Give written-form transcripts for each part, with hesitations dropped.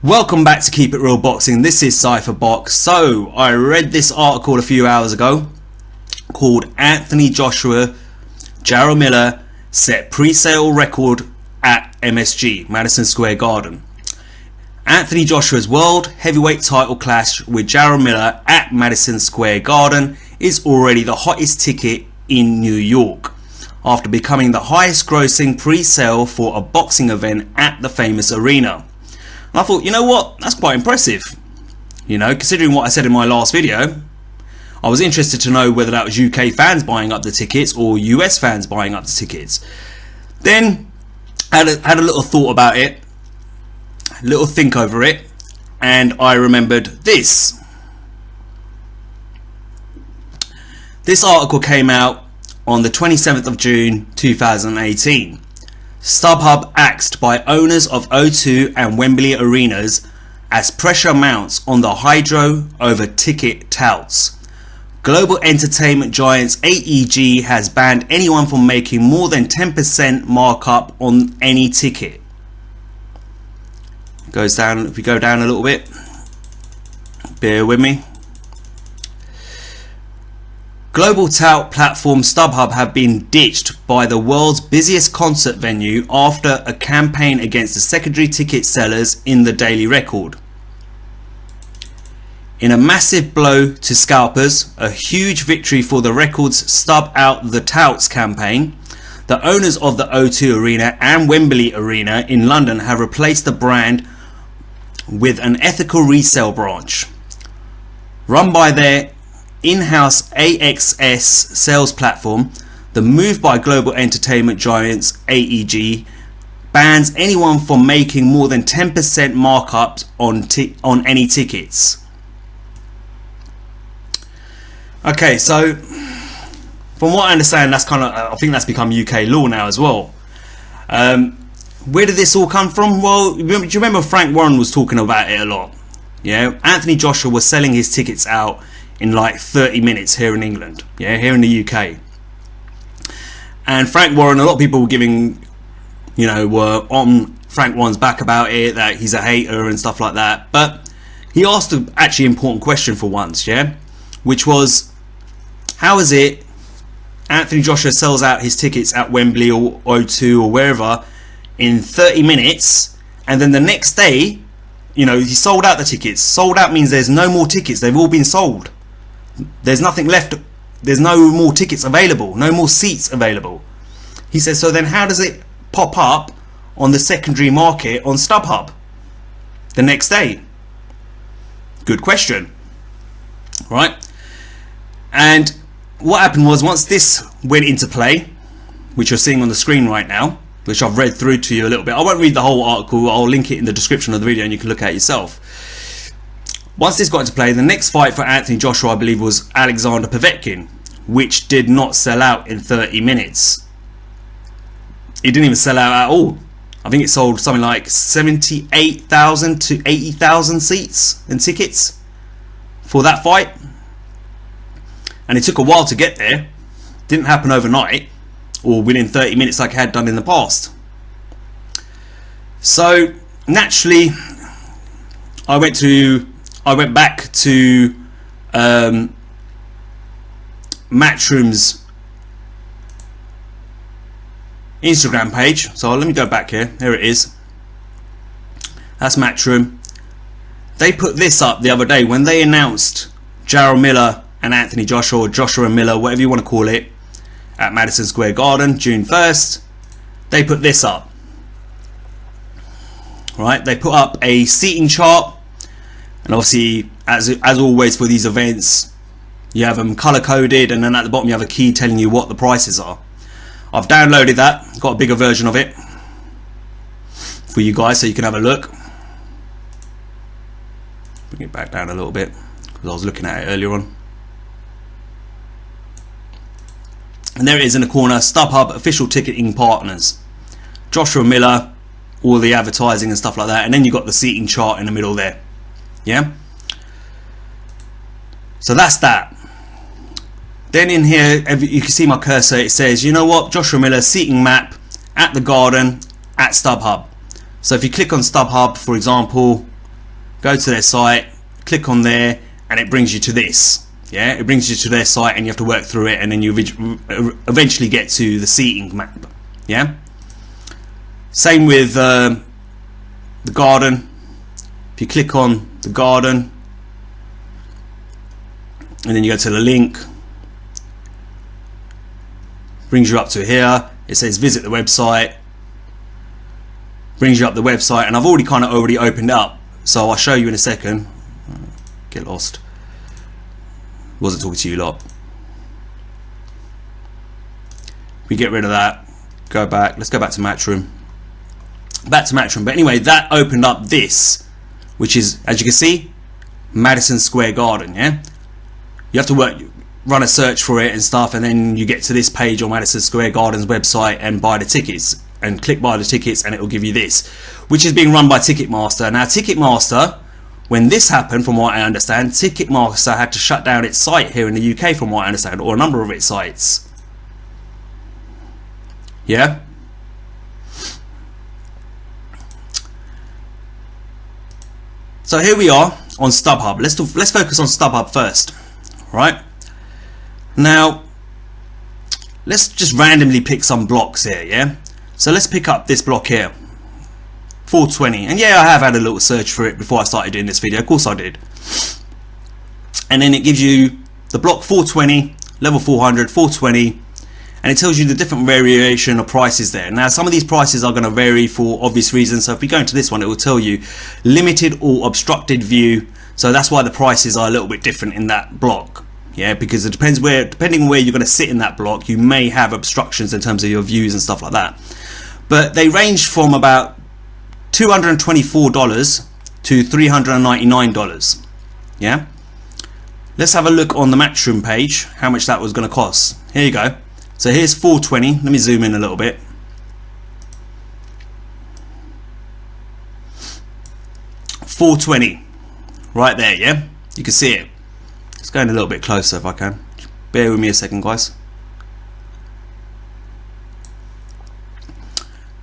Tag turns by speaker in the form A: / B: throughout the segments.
A: Welcome back to Keep It Real Boxing. This is Cypher Box. So I read this article a few hours ago called Anthony Joshua, Jarrell Miller set pre-sale record at MSG, Madison Square Garden. Anthony Joshua's world heavyweight title clash with Jarrell Miller at Madison Square Garden is already the hottest ticket in New York, after becoming the highest grossing pre-sale for a boxing event at the famous arena. And I thought, you know what, that's quite impressive. You know, considering what I said in my last video, I was interested to know whether that was UK fans buying up the tickets or US fans buying up the tickets. Then I had a little thought about it, a little think over it, and I remembered this. This article came out on the 27th of June 2018. StubHub axed by owners of O2 and Wembley arenas as pressure mounts on the hydro over ticket touts. Global entertainment giants AEG has banned anyone from making more than 10% markup on any ticket. Goes down, if we go down a little bit, bear with me. Global tout platform StubHub have been ditched by the world's busiest concert venue after a campaign against the secondary ticket sellers in the Daily Record. In a massive blow to scalpers, a huge victory for the Record's Stub Out the Touts campaign, the owners of the O2 Arena and Wembley Arena in London have replaced the brand with an ethical resale branch run by their in-house AXS sales platform. The move by global entertainment giants AEG bans anyone from making more than 10% markups on any tickets. Okay, so from what I understand, that's kind of, I think that's become UK law now as well. Where did this all come from? Well, do you remember Frank Warren was talking about it a lot? Yeah, Anthony Joshua was selling his tickets out in like 30 minutes here in England, yeah, here in the UK. And Frank Warren, a lot of people were giving, you know, were on Frank Warren's back about it, that he's a hater and stuff like that. But he asked an actually important question for once, yeah, which was, how is it Anthony Joshua sells out his tickets at Wembley or O2 or wherever in 30 minutes, and then the next day, you know, he sold out the tickets. Sold out means there's no more tickets, they've all been sold. There's nothing left, there's no more tickets available, no more seats available. He says, so then how does it pop up on the secondary market on StubHub the next day? Good question, right? And what happened was, once this went into play, which you're seeing on the screen right now, which I've read through to you a little bit, I won't read the whole article, I'll link it in the description of the video and you can look at it yourself. Once this got into play, the next fight for Anthony Joshua, I believe, was Alexander Povetkin, which did not sell out in 30 minutes. It didn't even sell out at all. I think it sold something like 78,000 to 80,000 seats and tickets for that fight. And it took a while to get there. Didn't happen overnight or within 30 minutes like it had done in the past. So naturally, I went back to Matchroom's Instagram page. So let me go back here. There it is. That's Matchroom. They put this up the other day when they announced Jarrell Miller and Anthony Joshua, or Joshua and Miller, whatever you want to call it, at Madison Square Garden, June 1st. They put this up. Right? They put up a seating chart. And obviously, as always for these events, you have them color coded, and then at the bottom you have a key telling you what the prices are. I've downloaded that, got a bigger version of it for you guys so you can have a look. Bring it back down a little bit because I was looking at it earlier on. And there it is in the corner, StubHub official ticketing partners, Joshua Miller, all the advertising and stuff like that, and then you got the seating chart in the middle there. Yeah, so that's that. Then in here, you can see my cursor, it says, you know what, Joshua Miller seating map at the Garden at StubHub. So if you click on StubHub, for example, go to their site, click on there, and it brings you to this. Yeah, it brings you to their site, and you have to work through it, and then you eventually get to the seating map. Yeah. Same with the garden. If you click on the garden, and then you go to the link, brings you up to here. It says visit the website, brings you up the website, and I've already opened up, so I'll show you in a second. Get lost. Wasn't talking to you lot. We get rid of that. Go back. Let's go back to Matchroom. Back to Matchroom. But anyway, that opened up this, which is, as you can see, Madison Square Garden. Yeah, you have to run a search for it and stuff, and then you get to this page on Madison Square Garden's website and buy the tickets, and click buy the tickets, and it will give you this, which is being run by Ticketmaster. Now, Ticketmaster, when this happened, from what I understand, Ticketmaster had to shut down its site here in the UK, from what I understand, or a number of its sites. Yeah. So here we are on StubHub. Let's focus on StubHub first, right? Now, let's just randomly pick some blocks here, yeah? So let's pick up this block here, 420. And yeah, I have had a little search for it before I started doing this video. Of course I did. And then it gives you the block 420, level 400, 420, and it tells you the different variation of prices there. Now, some of these prices are going to vary for obvious reasons. So if we go into this one, it will tell you limited or obstructed view. So that's why the prices are a little bit different in that block. Yeah, because it depends depending on where you're going to sit in that block, you may have obstructions in terms of your views and stuff like that. But they range from about $224 to $399. Yeah. Let's have a look on the Matchroom page how much that was going to cost. Here you go. So here's 420. Let me zoom in a little bit. $420 right there. Yeah, you can see it. Let's go in a little bit closer if I can. Bear with me a second, guys.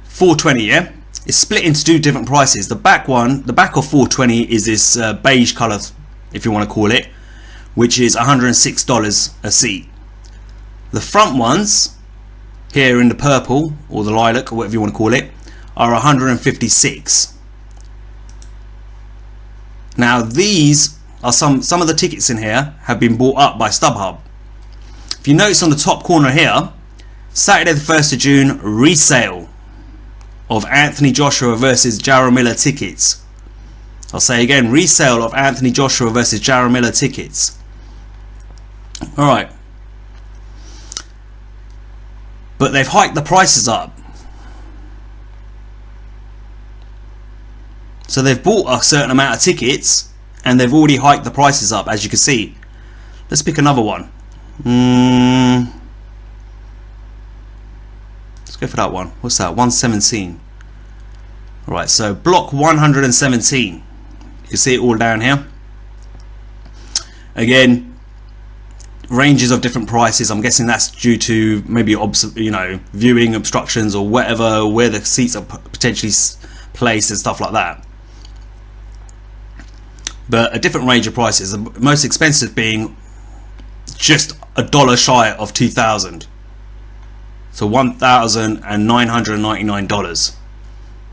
A: 420, yeah? It's split into two different prices. The back one, the back of 420 is this beige colour, if you want to call it, which is $106 a seat. The front ones, here in the purple, or the lilac, or whatever you want to call it, are $156. Now these are some of the tickets in here have been bought up by StubHub. If you notice on the top corner here, Saturday the 1st of June resale of Anthony Joshua versus Jarrell Miller tickets. I'll say again, resale of Anthony Joshua versus Jarrell Miller tickets. Alright. But they've hiked the prices up. So they've bought a certain amount of tickets and they've already hiked the prices up, as you can see. Let's pick another one. Let's go for that one. What's that? 117. Alright, so block 117. You can see it all down here. Again, ranges of different prices. I'm guessing that's due to maybe viewing obstructions or whatever, where the seats are potentially placed and stuff like that. But a different range of prices. The most expensive being just $1 shy of $2,000. So $1,999.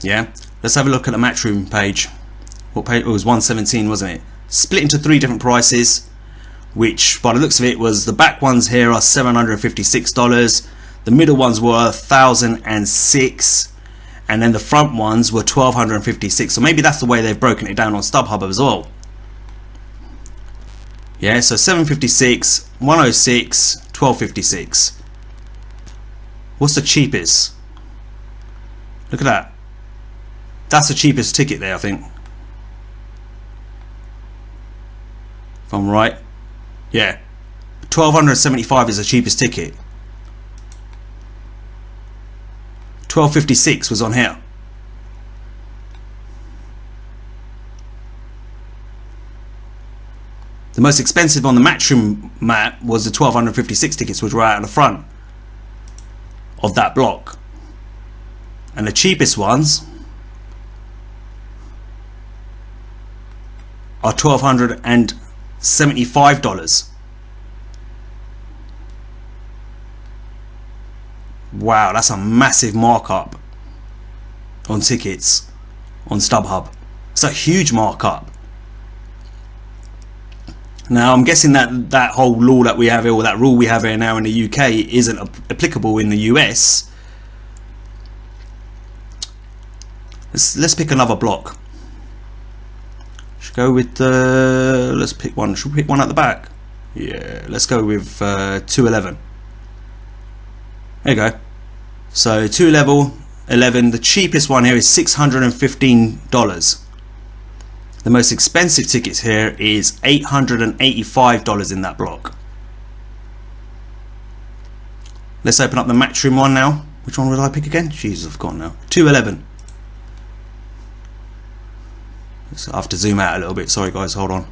A: Yeah. Let's have a look at the Matchroom page. What page? It was 117, wasn't it? Split into three different prices, which by the looks of it was the back ones here are $756. The middle ones were $1,006. And then the front ones were $1,256. So maybe that's the way they've broken it down on StubHub as well. Yeah, so 756, 106, 1256. What's the cheapest? Look at that. That's the cheapest ticket there, I think. If I'm right. Yeah. 1,275 is the cheapest ticket. 1256 was on here. The most expensive on the Matchroom map was the 1,256 tickets, which were out in the front of that block. And the cheapest ones are $1,275. Wow, that's a massive markup on tickets on StubHub. It's a huge markup. Now I'm guessing that whole law that we have here, or that rule we have here now in the UK, isn't applicable in the US. Let's pick another block. Should go with let's pick one. Should we pick one at the back? Yeah, let's go with 211. There you go. So 211. The cheapest one here is $615. The most expensive tickets here is $885 in that block. Let's open up the Matchroom one now. Which one would I pick again? Jesus, I've forgotten now. 211. I have to zoom out a little bit. Sorry guys, hold on.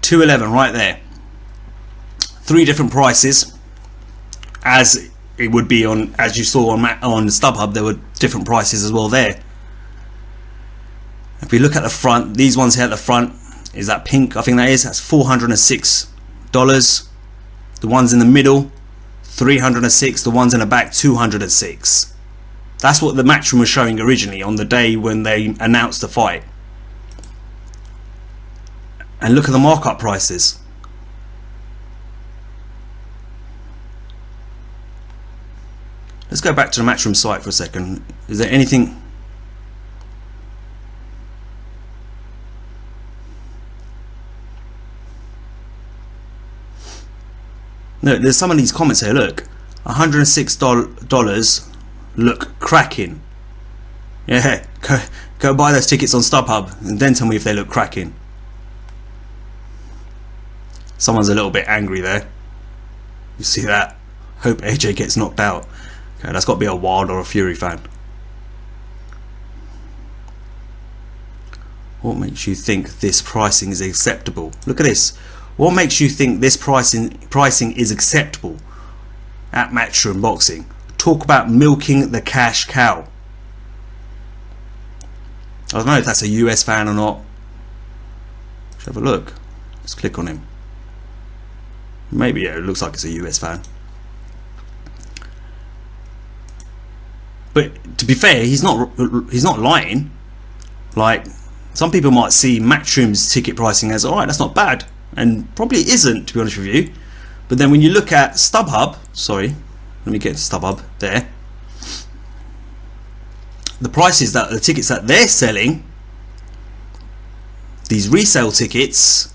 A: 211 right there. 3 different prices, as it would be on, as you saw on StubHub. There were different prices as well there. If we look at the front, these ones here at the front, is that pink? I think that's $406. The ones in the middle, $306. The ones in the back, $206. That's what the Matchroom was showing originally on the day when they announced the fight. And look at the markup prices. Let's go back to the Matchroom site for a second. Is there anything? No, there's some of these comments here. Look, $106 look cracking. Yeah, go buy those tickets on StubHub and then tell me if they look cracking. Someone's a little bit angry there. You see that? Hope AJ gets knocked out. Okay, that's got to be a Wild or a Fury fan. What makes you think this pricing is acceptable? Look at this. What makes you think this pricing is acceptable at Matchroom Boxing? Talk about milking the cash cow. I don't know if that's a US fan or not. Let's have a look. Let's click on him. Maybe, yeah, it looks like it's a US fan. But to be fair, he's not lying. Like, some people might see Matchroom's ticket pricing as, alright, that's not bad, and probably isn't, to be honest with you. But then when you look at StubHub, sorry, let me get to StubHub there. The prices that the tickets that they're selling, these resale tickets,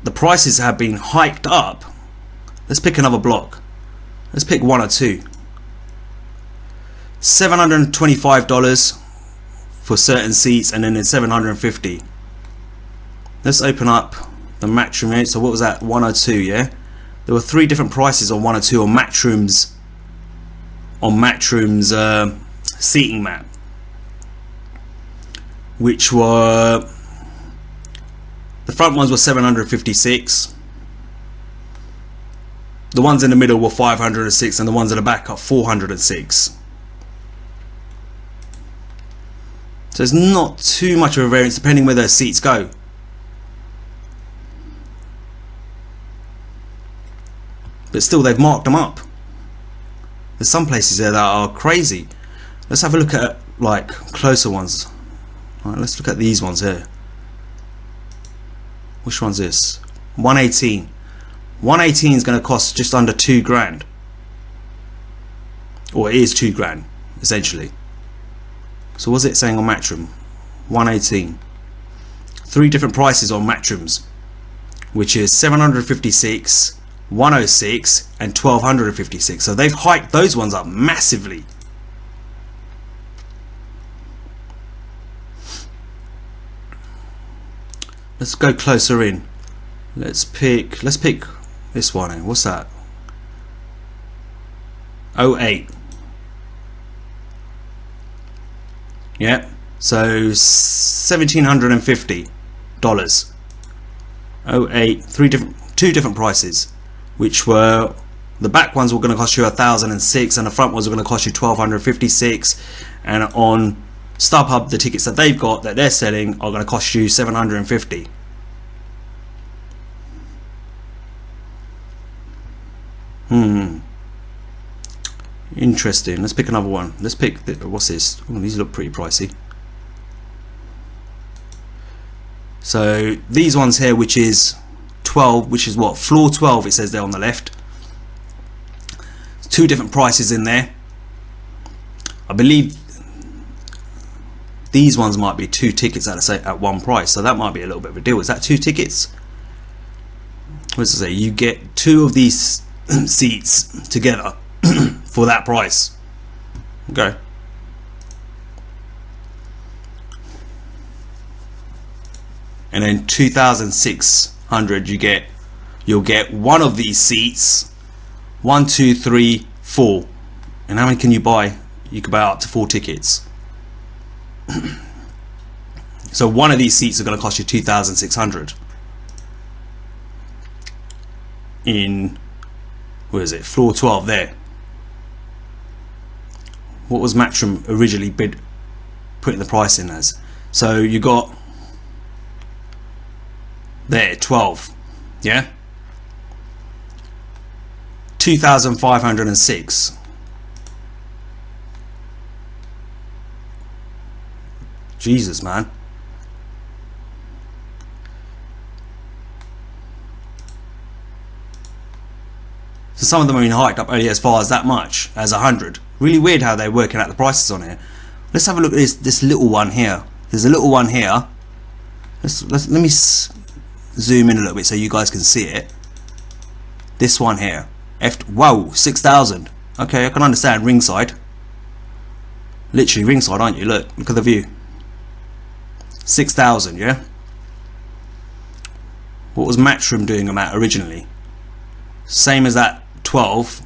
A: the prices have been hiked up. Let's pick another block. Let's pick 102. $725 for certain seats, and then it's $750. Let's open up the Matchroom. So what was that? 102, yeah? There were 3 different prices on 102 on Matchroom's seating map, which were, the front ones were 756, the ones in the middle were 506, and the ones at the back are 406. So there's not too much of a variance depending where those seats go. But still, they've marked them up. There's some places there that are crazy. Let's have a look at like closer ones. All right, let's look at these ones here. Which one's this? 118. 118 is going to cost just under $2,000. Or it is $2,000 essentially. So what's it saying on Matchroom? 118. 3 different prices on Matchroom's, which is 756, 106 and 1256. So they've hiked those ones up massively. Let's go closer in. Let's pick this one in. What's that? 08. Yeah, so $1,750. 08, 2 different prices, which were, the back ones were going to cost you $1,006 and the front ones were going to cost you $1,256, and on StubHub, the tickets that they've got that they're selling are going to cost you $750. Interesting. Let's pick another one. Let's pick what's this? Oh, these look pretty pricey. So these ones here, which is 12, which is what, floor 12 it says there on the left. Two different prices in there. I believe these ones might be 2 tickets at one price, so that might be a little bit of a deal. Is that 2 tickets? What does it say? You get 2 of these seats together for that price. Okay. And then 2,600 you'll get one of these seats. 1, 2, 3, 4. And how many can you buy? You can buy up to 4 tickets. So one of these seats are going to cost you 2,600 in, where is it, floor 12 there. What was Matchroom originally putting the price in as? So you got there 12, yeah, 2,506. Jesus, man. So some of them are being hiked up only as far as that much, as 100. Really weird how they're working out the prices on here. Let's have a look at this little one here. There's a little one here. Let me zoom in a little bit so you guys can see it. This one here. Whoa, 6,000. Okay, I can understand ringside. Literally ringside, aren't you? Look at the view. 6,000, yeah. What was Matchroom doing them at originally? Same as that 12.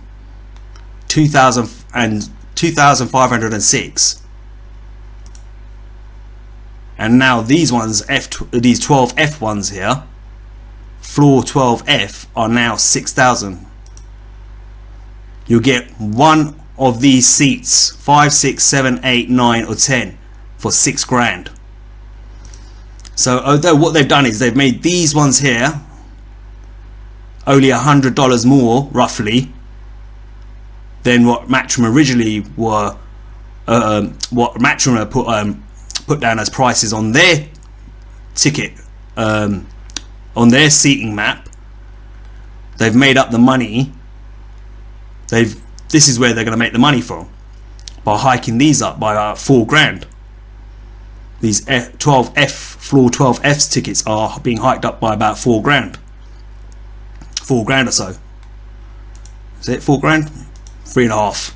A: 2,000 and 2,506. And now these ones, these 12F ones here, floor 12F, are now 6,000. You'll get one of these seats, 5, 6, 7, 8, 9, or 10, for $6,000. So although what they've done is they've made these ones here only $100 more roughly than what Matchroom originally were, what Matchroom put down as prices on their ticket, on their seating map. They've made up the money. This is where they're going to make the money from, by hiking these up by $4,000. These 12F, floor 12F's tickets are being hiked up by about $4,000. $4,000 or so. Is it $4,000? 3.5.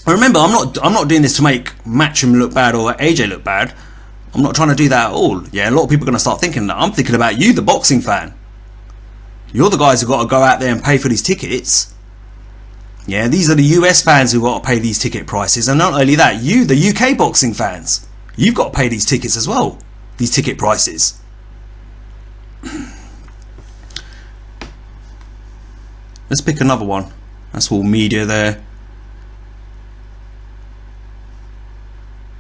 A: Remember, I'm not doing this to make Matchroom look bad or AJ look bad. I'm not trying to do that at all. Yeah, a lot of people are going to start thinking that. I'm thinking about you, the boxing fan. You're the guys who got to go out there and pay for these tickets. Yeah, these are the US fans who got to pay these ticket prices, and not only that, you, the UK boxing fans, you've got to pay these tickets as well. These ticket prices. Let's pick another one. That's all media there.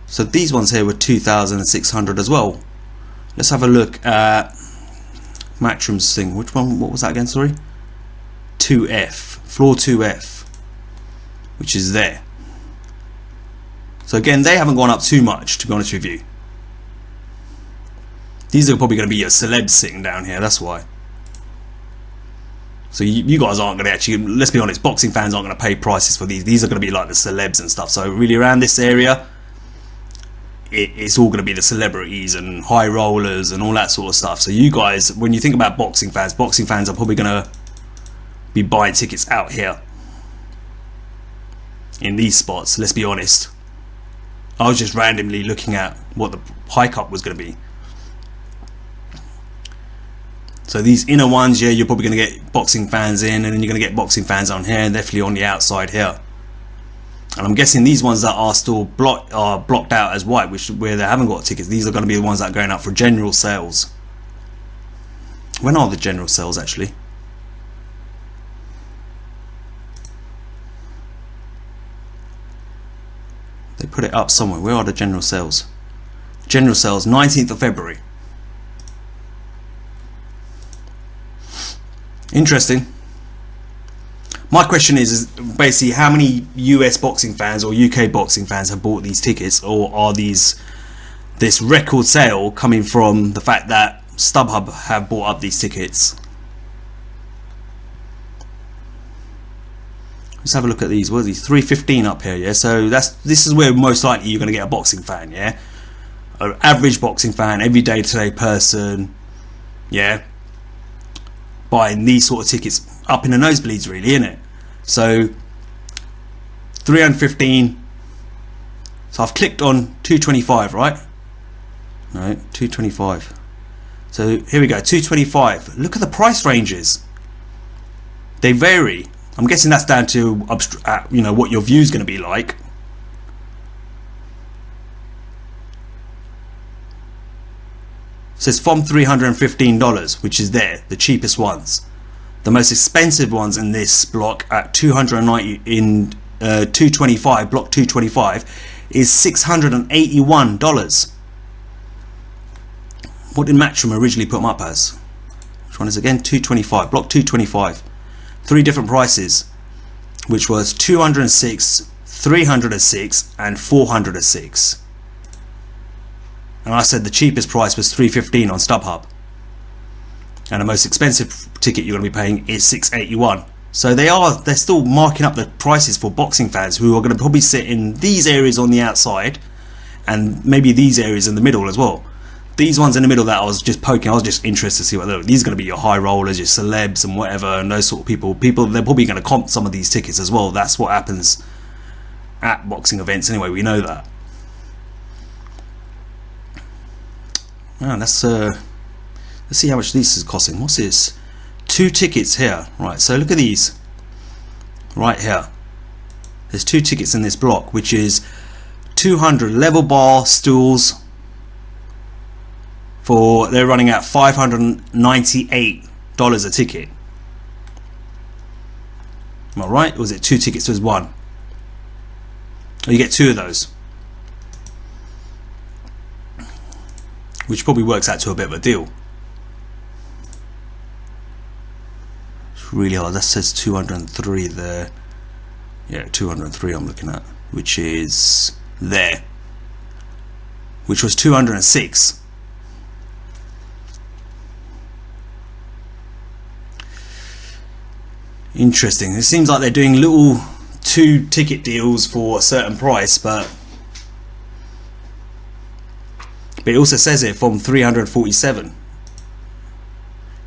A: So these ones here were 2,600 as well. Let's have a look at Matchroom's thing. Which one? What was that again? Sorry. 2F, floor 2F, which is there. So again, they haven't gone up too much, to be honest with you. These are probably going to be your celebs sitting down here. That's why. So you guys aren't going to actually, let's be honest, boxing fans aren't going to pay prices for these. These are going to be like the celebs and stuff. So really around this area, it's all going to be the celebrities and high rollers and all that sort of stuff. So you guys, when you think about boxing fans are probably going to be buying tickets out here in these spots. Let's be honest. I was just randomly looking at what the hike up was going to be. So these inner ones, yeah, you're probably going to get boxing fans in, and then you're going to get boxing fans on here, and definitely on the outside here. And I'm guessing these ones that are still blocked out as white, where they haven't got tickets, these are going to be the ones that are going out for general sales. When are the general sales actually? put it up somewhere. Where are the general sales? General sales, 19th of February. Interesting. My question is basically how many US boxing fans or UK boxing fans have bought these tickets, or are this record sale coming from the fact that StubHub have bought up these tickets? Let's have a look at these. What are these? 315 up here, yeah. So this is where most likely you're going to get a boxing fan, yeah. An average boxing fan, everyday today person, yeah, buying these sort of tickets up in the nosebleeds, really, isn't it? So 315. So I've clicked on 225, right? No, 225. So here we go, 225. Look at the price ranges. They vary. I'm guessing that's down to you know, what your view is going to be like. It says from $315, which is there, the cheapest ones. The most expensive ones in this block at 290 in 225, block 225, is $681. What did Matchroom originally put them up as? Which one is again? 225, block 225. Three different prices, which was 206, 306, and 406. And I said the cheapest price was 315 on StubHub, and the most expensive ticket you're going to be paying is 681. So they're still marking up the prices for boxing fans who are going to probably sit in these areas on the outside, and maybe these areas in the middle as well. These ones in the middle that I was just poking, I was just interested to see what these are going to be, your high rollers, your celebs and whatever, and those sort of people. They're probably going to comp some of these tickets as well. That's what happens at boxing events anyway, we know that. Let's see how much this is costing. What's this? 2 tickets here. Right, so look at these. Right here. There's 2 tickets in this block, which is 200 level bar stools. They're running at $598 a ticket. Am I right? Or was it 2 tickets to one? Oh, you get 2 of those, which probably works out to a bit of a deal. It's really hard. That says 203 there. Yeah, 203 I'm looking at, which is there, which was 206. Interesting. It seems like they're doing little 2 ticket deals for a certain price, but it also says it from 347.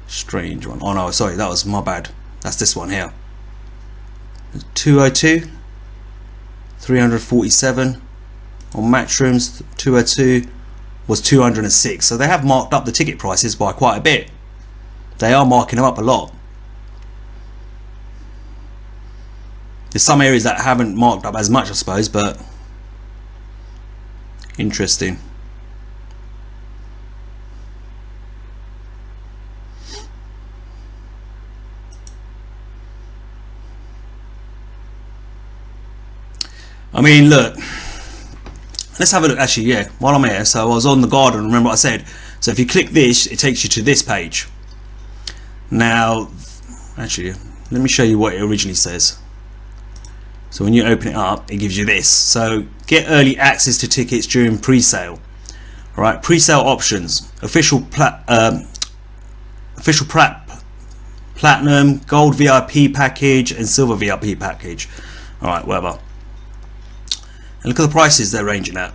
A: Strange one. Oh no, sorry, that was my bad. That's this one here. 202, 347 on Matchroom's. 202 was 206. So they have marked up the ticket prices by quite a bit. They are marking them up a lot. There's some areas that haven't marked up as much, I suppose, but interesting. I mean, look, let's have a look. Actually, yeah, while I'm here, so I was on the garden, remember what I said? So if you click this, it takes you to this page. Now, actually, let me show you what it originally says. So when you open it up, it gives you this. So get early access to tickets during pre-sale. All right, pre-sale options: official platinum, gold VIP package, and silver VIP package. All right, whatever. And look at the prices they're ranging at.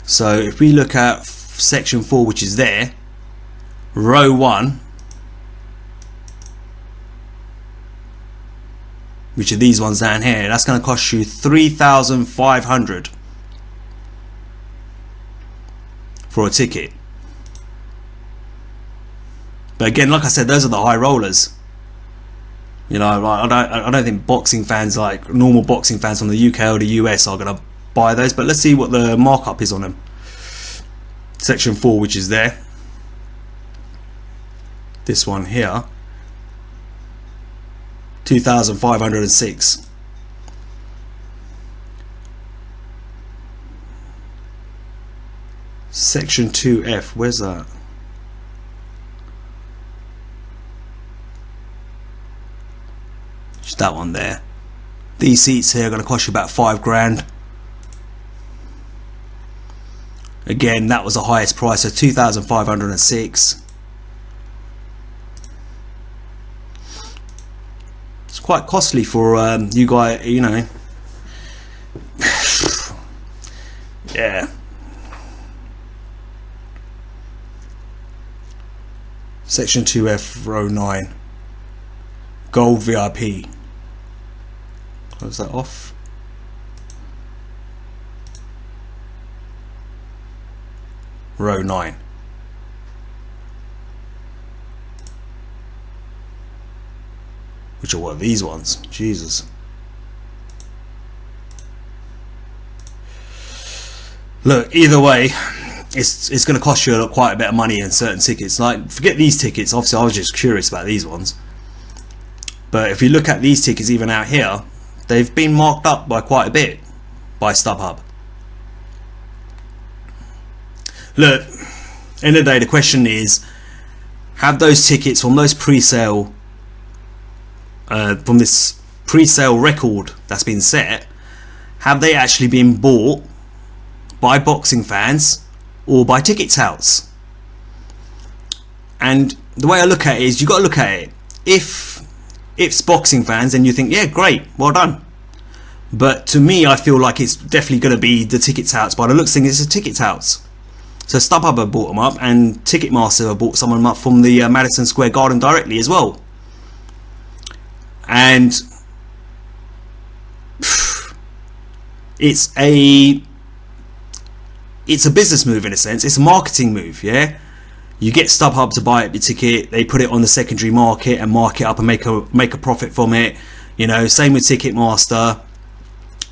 A: So if we look at section 4, which is there, row 1. Which are these ones down here, that's going to cost you $3,500 for a ticket. But again, like I said, those are the high rollers. You know, I don't think boxing fans, like normal boxing fans from the UK or the US, are going to buy those. But let's see what the markup is on them. Section 4, which is there. This one here. 2,506. Section 2F, where's that? Just that one there. These seats here are going to cost you about £5 grand. Again, that was the highest price of 2,506. It's quite costly for you guys, you know. Yeah. Section 2F, row 9. Gold VIP. Close that off. Row 9. Which are what, these ones? Jesus. Look, either way, it's going to cost you quite a bit of money in certain tickets. Like, forget these tickets. Obviously, I was just curious about these ones. But if you look at these tickets, even out here, they've been marked up by quite a bit by StubHub. Look, end of the day, the question is, have those tickets from those pre-sale, from this pre-sale record that's been set, have they actually been bought by boxing fans or by ticket touts? And the way I look at it is, you got to look at it. If it's boxing fans, then you think, yeah, great, well done. But to me, I feel like it's definitely going to be the ticket touts. By the looks of things, it's the ticket touts. So StubHub have bought them up, and Ticketmaster have bought some of them up from the Madison Square Garden directly as well. And it's a business move in a sense. It's a marketing move, yeah. You get StubHub to buy up your ticket, they put it on the secondary market and mark it up and make a profit from it. You know, same with Ticketmaster.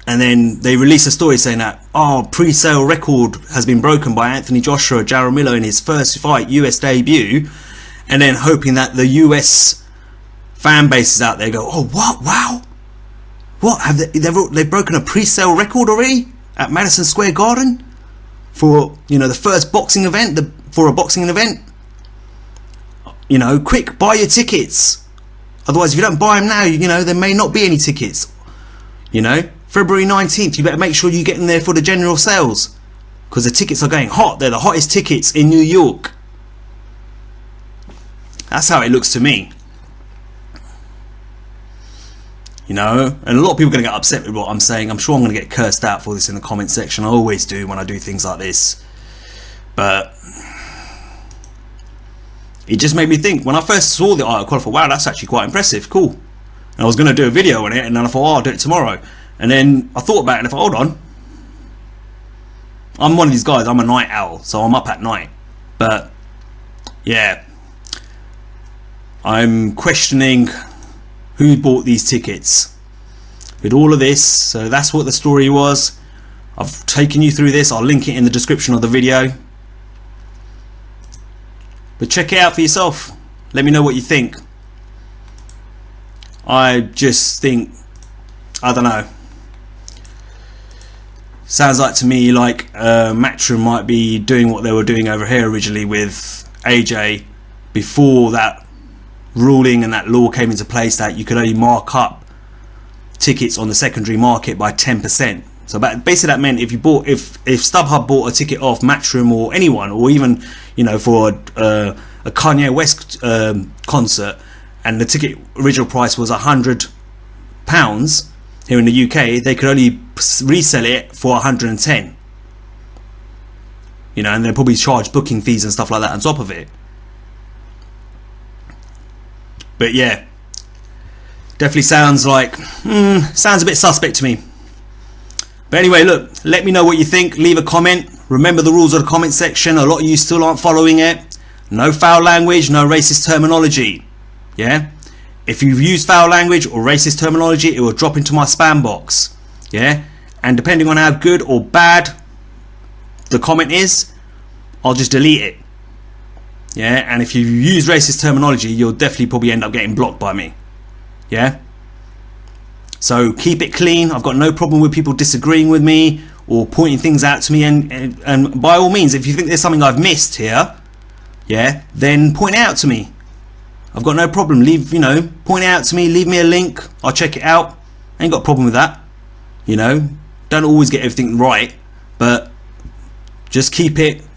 A: And then they release a story saying that, oh, pre-sale record has been broken by Anthony Joshua, Jarrell Miller in his first fight, US debut. And then hoping that the US fan bases out there go, oh, what? Wow. What? Have they've broken a pre-sale record already at Madison Square Garden for, you know, the first boxing event, for a boxing event? You know, quick, buy your tickets. Otherwise, if you don't buy them now, you know, there may not be any tickets. You know, February 19th, you better make sure you get in there for the general sales, because the tickets are going hot. They're the hottest tickets in New York. That's how it looks to me. You know, and a lot of people are going to get upset with what I'm saying. I'm sure I'm going to get cursed out for this in the comment section. I always do when I do things like this. But it just made me think. When I first saw the article, I thought, wow, that's actually quite impressive. Cool. And I was going to do a video on it, and then I thought, oh, I'll do it tomorrow. And then I thought about it, and I thought, hold on. I'm one of these guys. I'm a night owl, so I'm up at night. But yeah, I'm questioning who bought these tickets with all of this. So that's what the story was. I've taken you through this. I'll link it in the description of the video. But check it out for yourself. Let me know what you think. I just think, I don't know. Sounds like to me like Matchroom might be doing what they were doing over here originally with AJ before that ruling and that law came into place that you could only mark up tickets on the secondary market by 10%. So basically that meant if StubHub bought a ticket off Matchroom or anyone, or even, you know, for a Kanye West concert, and the ticket original price was £100 here in the UK, they could only resell it for 110. You know, and they'll probably charge booking fees and stuff like that on top of it. But yeah, definitely sounds like, sounds a bit suspect to me. But anyway, look, let me know what you think. Leave a comment. Remember the rules of the comment section. A lot of you still aren't following it. No foul language, no racist terminology. Yeah? If you've used foul language or racist terminology, it will drop into my spam box. Yeah? And depending on how good or bad the comment is, I'll just delete it. Yeah? And if you use racist terminology, you'll definitely probably end up getting blocked by me. Yeah? So keep it clean. I've got no problem with people disagreeing with me or pointing things out to me, and by all means, if you think there's something I've missed here, yeah, then point it out to me. I've got no problem. Point it out to me, leave me a link, I'll check it out. Ain't got a problem with that. Don't always get everything right, but just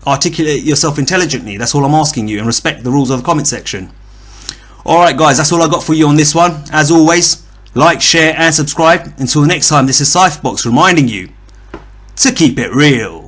A: articulate yourself intelligently. That's all I'm asking you, and respect the rules of the comment section. Alright guys, that's all I got for you on this one. As always, like, share and subscribe. Until the next time, this is Cypherbox reminding you to keep it real.